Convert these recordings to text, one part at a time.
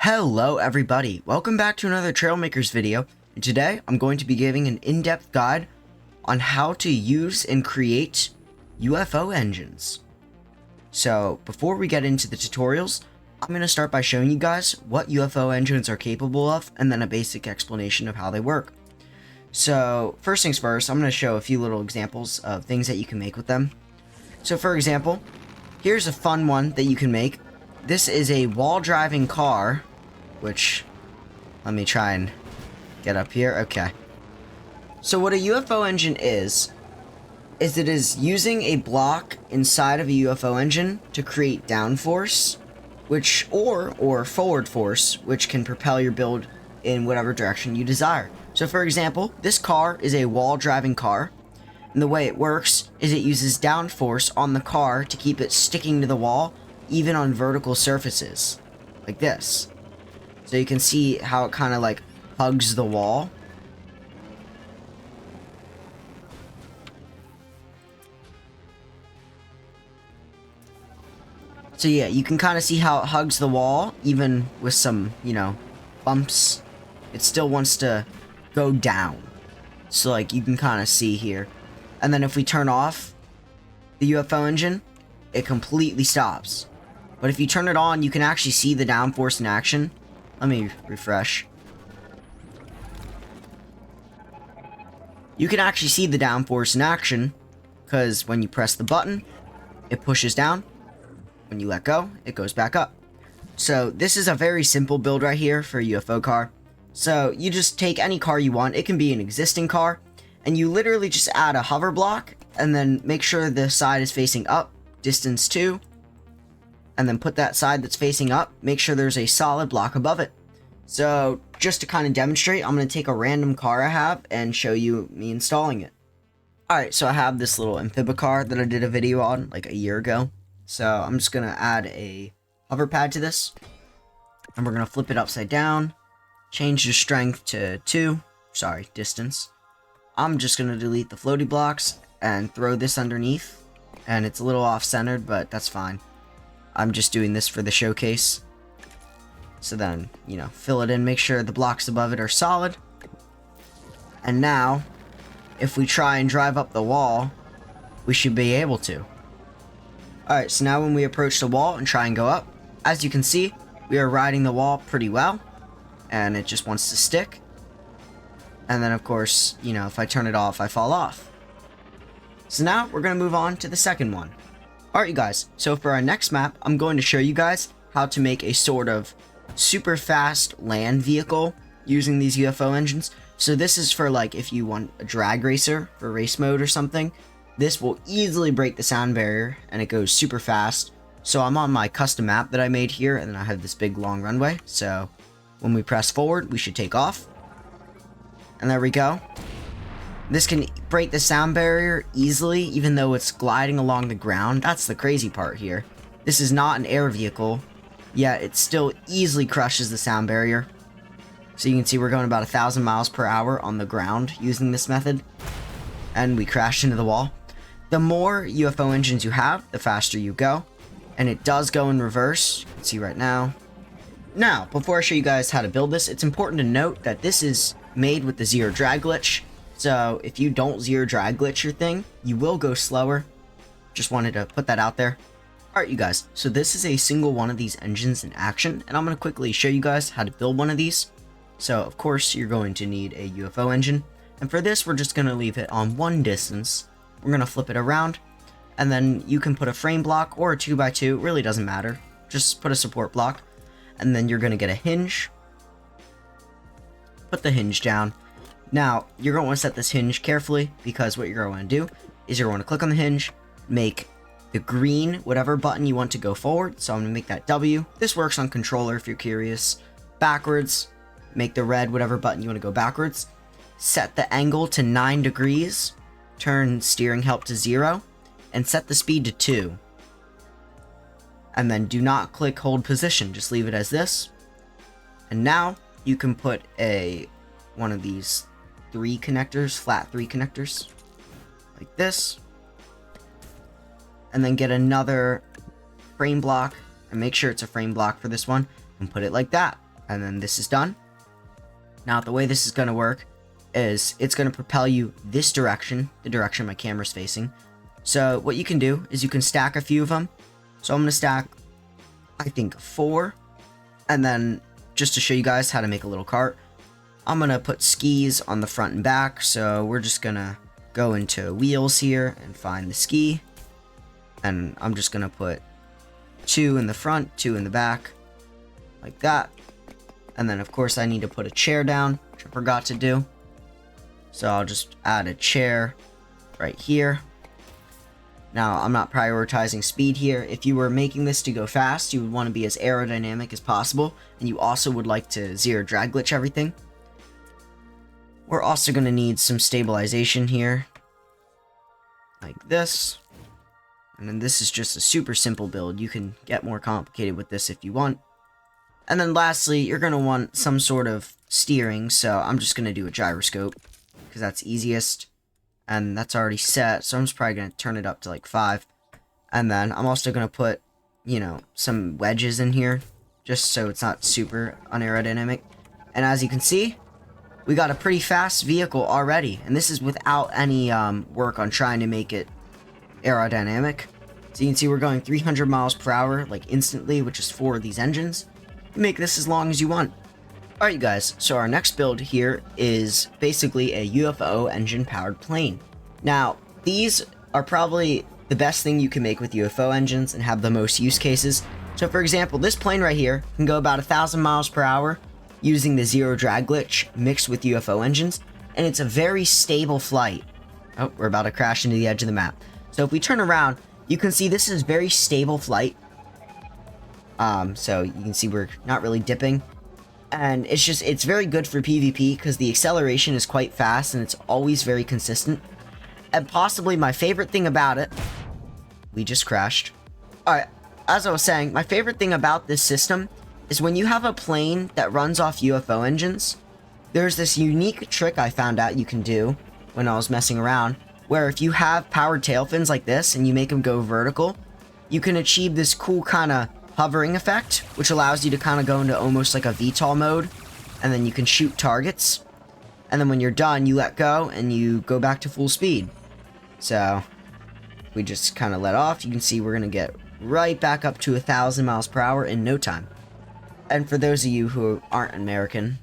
Hello everybody, welcome back to another Trailmakers video, and today I'm going to be giving an in-depth guide on how to use and create UFO engines. So before we get into the tutorials, I'm going to start by showing you guys what UFO engines are capable of and then a basic explanation of how they work. So first things first, I'm going to show a few little examples of things that you can make with them. So for example, here's a fun one that you can make. This is a wall-driving car, which, let me try and get up here. Okay. So what a UFO engine is it is using a block inside of a UFO engine to create downforce, which, or forward force, which can propel your build in whatever direction you desire. So for example, this car is a wall-driving car, and the way it works is it uses downforce on the car to keep it sticking to the wall, even on vertical surfaces, like this. So you can see how it kind of like hugs the wall. So yeah, you can kind of see how it hugs the wall, even with some, bumps. It still wants to go down. So like you can kind of see here. And then if we turn off the UFO engine, it completely stops. But if you turn it on, you can actually see the downforce in action. Let me refresh. You can actually see the downforce in action, because when you press the button, it pushes down. When you let go, it goes back up. So this is a very simple build right here for a UFO car. So you just take any car you want. It can be an existing car, and you literally just add a hover block, and then make sure the side is facing up, distance 2. And then put that side that's facing up, make sure there's a solid block above it. So just to kind of demonstrate, I'm going to take a random car I have and show you me installing it. Alright, so I have this little amphibicar that I did a video on like a year ago. So I'm just going to add a hover pad to this. And we're going to flip it upside down. Change the strength to 2. Sorry, distance. I'm just going to delete the floaty blocks and throw this underneath. And it's a little off-centered, but that's fine. I'm just doing this for the showcase. So then, fill it in, make sure the blocks above it are solid. And now, if we try and drive up the wall, we should be able to. Alright, so now when we approach the wall and try and go up, as you can see, we are riding the wall pretty well. And it just wants to stick. And then, of course, if I turn it off, I fall off. So now, we're going to move on to the second one. Alright you guys, so for our next map, I'm going to show you guys how to make a sort of super fast land vehicle using these UFO engines. So this is for like if you want a drag racer for race mode or something. This will easily break the sound barrier and it goes super fast. So I'm on my custom map that I made here, and then I have this big long runway. So when we press forward, we should take off. And there we go. This can break the sound barrier easily, even though it's gliding along the ground. That's the crazy part here. This is not an air vehicle, yet it still easily crushes the sound barrier. So you can see we're going about 1,000 miles per hour on the ground using this method. And we crashed into the wall. The more UFO engines you have, the faster you go. And it does go in reverse. You can see right now. Now, before I show you guys how to build this, it's important to note that this is made with the zero drag glitch. So if you don't zero drag glitch your thing, you will go slower. Just wanted to put that out there. Alright you guys, so this is a single one of these engines in action, and I'm going to quickly show you guys how to build one of these. So of course you're going to need a UFO engine, and for this we're just going to leave it on one distance. We're going to flip it around, and then you can put a frame block or a 2x2, it really doesn't matter. Just put a support block, and then you're going to get a hinge. Put the hinge down. Now, you're going to want to set this hinge carefully, because what you're going to want to do is you're going to click on the hinge, make the green whatever button you want to go forward. So I'm going to make that W. This works on controller if you're curious. Backwards, make the red whatever button you want to go backwards. Set the angle to 9 degrees, turn steering help to 0, and set the speed to 2. And then do not click hold position, just leave it as this. And now you can put one of these 3 connectors, flat 3 connectors, like this, and then get another frame block, and make sure it's a frame block for this one, and put it like that. And then this is done. Now, the way this is going to work is it's going to propel you this direction, the direction my camera's facing. So what you can do is you can stack a few of them. So I'm going to stack, I think, 4. And then just to show you guys how to make a little cart, I'm going to put skis on the front and back. So we're just going to go into wheels here and find the ski. And I'm just going to put 2 in the front, 2 in the back, like that. And then, of course, I need to put a chair down, which I forgot to do. So I'll just add a chair right here. Now, I'm not prioritizing speed here. If you were making this to go fast, you would want to be as aerodynamic as possible. And you also would like to zero drag glitch everything. We're also going to need some stabilization here, like this. And then this is just a super simple build. You can get more complicated with this if you want. And then lastly, you're going to want some sort of steering. So I'm just going to do a gyroscope because that's easiest. And that's already set. So I'm just probably going to turn it up to like 5. And then I'm also going to put, you know, some wedges in here just so it's not super unaerodynamic. And as you can see, we got a pretty fast vehicle already. And this is without any work on trying to make it aerodynamic. So you can see we're going 300 miles per hour like instantly, which is 4 of these engines. You make this as long as you want. Alright, you guys, so our next build here is basically a UFO engine powered plane. Now, these are probably the best thing you can make with UFO engines and have the most use cases. So for example, this plane right here can go about 1,000 miles per hour using the zero drag glitch mixed with UFO engines, and it's a very stable flight. Oh, we're about to crash into the edge of the map. So if we turn around, you can see this is very stable flight. So you can see we're not really dipping. And it's very good for PvP because the acceleration is quite fast and it's always very consistent. And possibly my favorite thing about it, we just crashed. Alright, as I was saying, my favorite thing about this system is when you have a plane that runs off UFO engines, there's this unique trick I found out you can do when I was messing around, where if you have powered tail fins like this and you make them go vertical, you can achieve this cool kind of hovering effect, which allows you to kind of go into almost like a VTOL mode, and then you can shoot targets, and then when you're done, you let go and you go back to full speed. So we just kind of let off. You can see we're gonna get right back up to 1,000 miles per hour in no time. And for those of you who aren't American,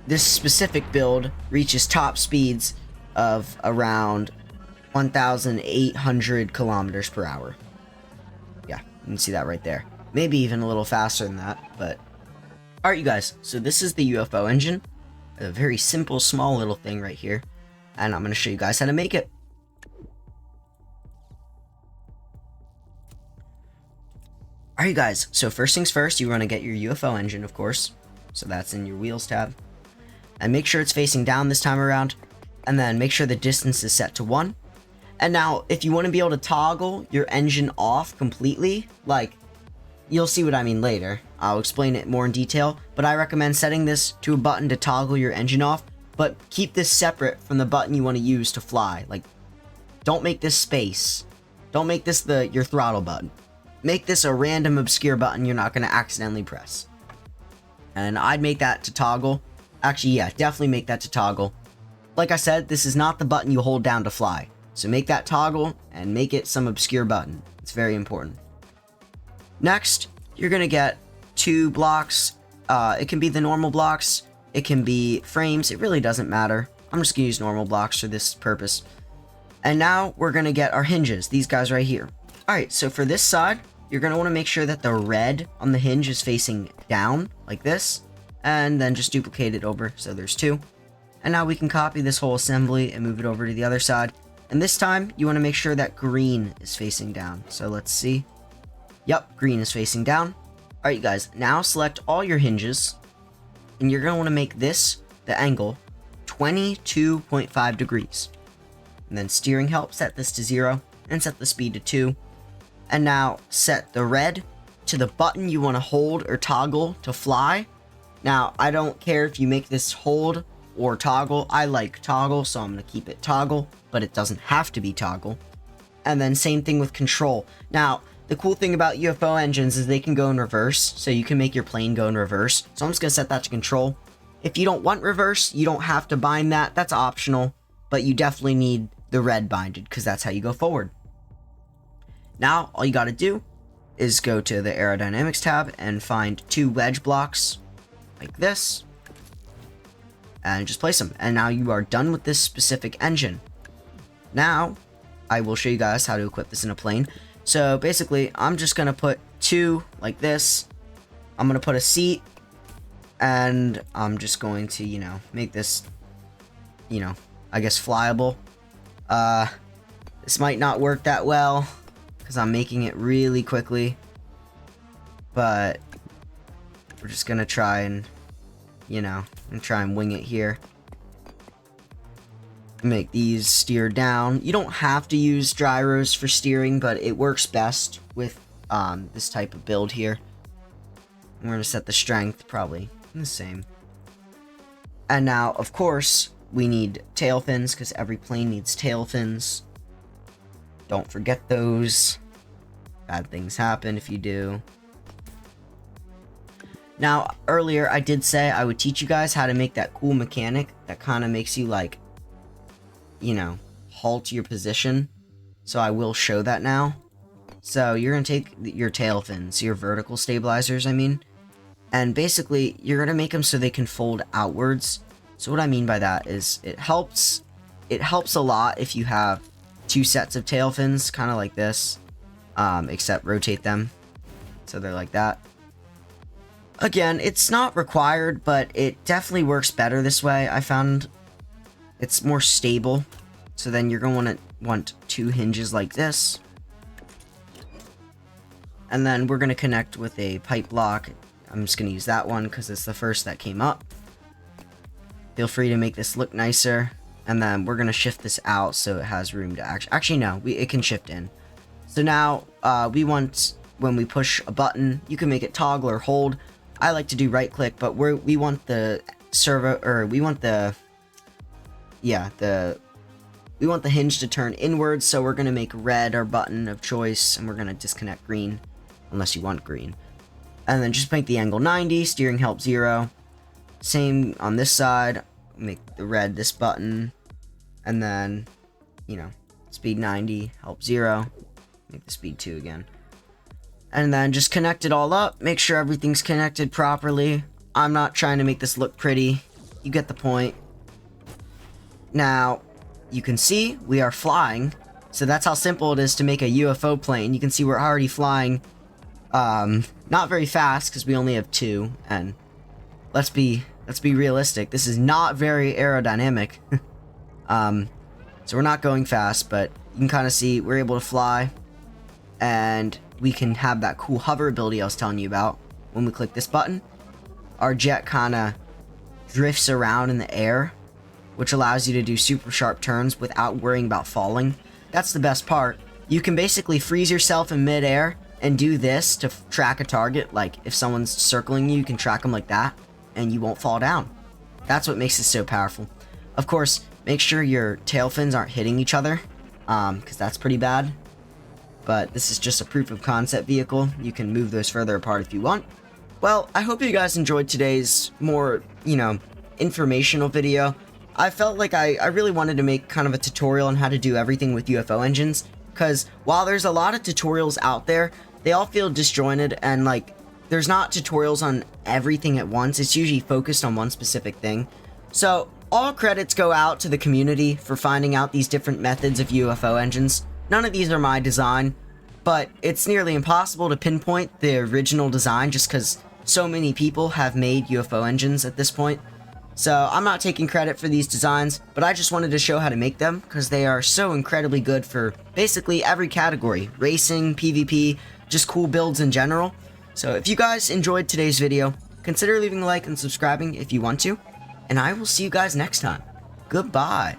this specific build reaches top speeds of around 1,800 kilometers per hour. Yeah, you can see that right there. Maybe even a little faster than that, but... Alright, you guys, so this is the UFO engine. A very simple, small little thing right here. And I'm going to show you guys how to make it. Alright, guys, so first things first, you want to get your UFO engine, of course. So that's in your wheels tab. And make sure it's facing down this time around. And then make sure the distance is set to 1. And now, if you want to be able to toggle your engine off completely, like, you'll see what I mean later. I'll explain it more in detail, but I recommend setting this to a button to toggle your engine off, but keep this separate from the button you want to use to fly. Like, don't make this space. Don't make this your throttle button. Make this a random obscure button you're not going to accidentally press. And I'd make that to toggle. Actually, yeah, definitely make that to toggle. Like I said, this is not the button you hold down to fly. So make that toggle and make it some obscure button. It's very important. Next, you're going to get 2 blocks. It can be the normal blocks. It can be frames. It really doesn't matter. I'm just going to use normal blocks for this purpose. And now we're going to get our hinges. These guys right here. Alright, so for this side, you're going to want to make sure that the red on the hinge is facing down, like this. And then just duplicate it over, so there's 2. And now we can copy this whole assembly and move it over to the other side. And this time, you want to make sure that green is facing down. So let's see. Yep, green is facing down. Alright, you guys, now select all your hinges. And you're going to want to make this, the angle, 22.5 degrees. And then steering help, set this to 0. And set the speed to 2. And now set the red to the button you want to hold or toggle to fly. Now, I don't care if you make this hold or toggle. I like toggle, so I'm going to keep it toggle, but it doesn't have to be toggle. And then same thing with control. Now, the cool thing about UFO engines is they can go in reverse, so you can make your plane go in reverse. So I'm just going to set that to control. If you don't want reverse, you don't have to bind that. That's optional, but you definitely need the red binded because that's how you go forward. Now, all you got to do is go to the aerodynamics tab and find 2 wedge blocks like this and just place them. And now you are done with this specific engine. Now, I will show you guys how to equip this in a plane. So basically, I'm just going to put 2 like this. I'm going to put a seat, and I'm just going to, you know, make this, you know, I guess flyable. This might not work that well because I'm making it really quickly, but we're just going to try and, you know, wing it here. Make these steer down. You don't have to use gyros for steering, but it works best with this type of build here. We're going to set the strength probably the same. And now, of course, we need tail fins because every plane needs tail fins. Don't forget those. Bad things happen if you do. Now, earlier I did say I would teach you guys how to make that cool mechanic that kind of makes you, like, you know, halt your position. So I will show that now. So you're going to take your tail fins, your vertical stabilizers, I mean, and basically you're going to make them so they can fold outwards. So what I mean by that is it helps a lot if you have 2 sets of tail fins, kind of like this, except rotate them so they're like that. Again, it's not required, but it definitely works better this way. I found it's more stable. So then you're going to want 2 hinges like this. And then we're going to connect with a pipe block. I'm just going to use that one because it's the first that came up. Feel free to make this look nicer. And then we're going to shift this out so it has room to actually no, it can shift in. So now we want, when we push a button, you can make it toggle or hold. I like to do right click, but we want the servo, or we want the hinge to turn inwards, so we're going to make red our button of choice, and we're going to disconnect green, unless you want green. And then just make the angle 90, steering help 0. Same on this side, make the red this button, and then, you know, speed 90, help 0, make the speed 2 again. And then just connect it all up, make sure everything's connected properly. I'm not trying to make this look pretty, you get the point. Now, you can see we are flying, so that's how simple it is to make a UFO plane. You can see we're already flying, not very fast because we only have 2, and let's be realistic. This is not very aerodynamic. So we're not going fast, but you can kind of see we're able to fly, and we can have that cool hover ability I was telling you about. When we click this button, our jet kind of drifts around in the air, which allows you to do super sharp turns without worrying about falling. That's the best part. You can basically freeze yourself in midair and do this to track a target. Like if someone's circling you, you can track them like that and you won't fall down. That's what makes this so powerful. Of course, make sure your tail fins aren't hitting each other, because that's pretty bad. But this is just a proof of concept vehicle. You can move those further apart if you want. Well, I hope you guys enjoyed today's more, you know, informational video. I felt like I really wanted to make kind of a tutorial on how to do everything with UFO engines, because while there's a lot of tutorials out there, they all feel disjointed, and like there's not tutorials on everything at once. It's usually focused on one specific thing. So all credits go out to the community for finding out these different methods of UFO engines. None of these are my design, but it's nearly impossible to pinpoint the original design just because so many people have made UFO engines at this point. So I'm not taking credit for these designs, but I just wanted to show how to make them because they are so incredibly good for basically every category. Racing, PvP, just cool builds in general. So if you guys enjoyed today's video, consider leaving a like and subscribing if you want to. And I will see you guys next time. Goodbye.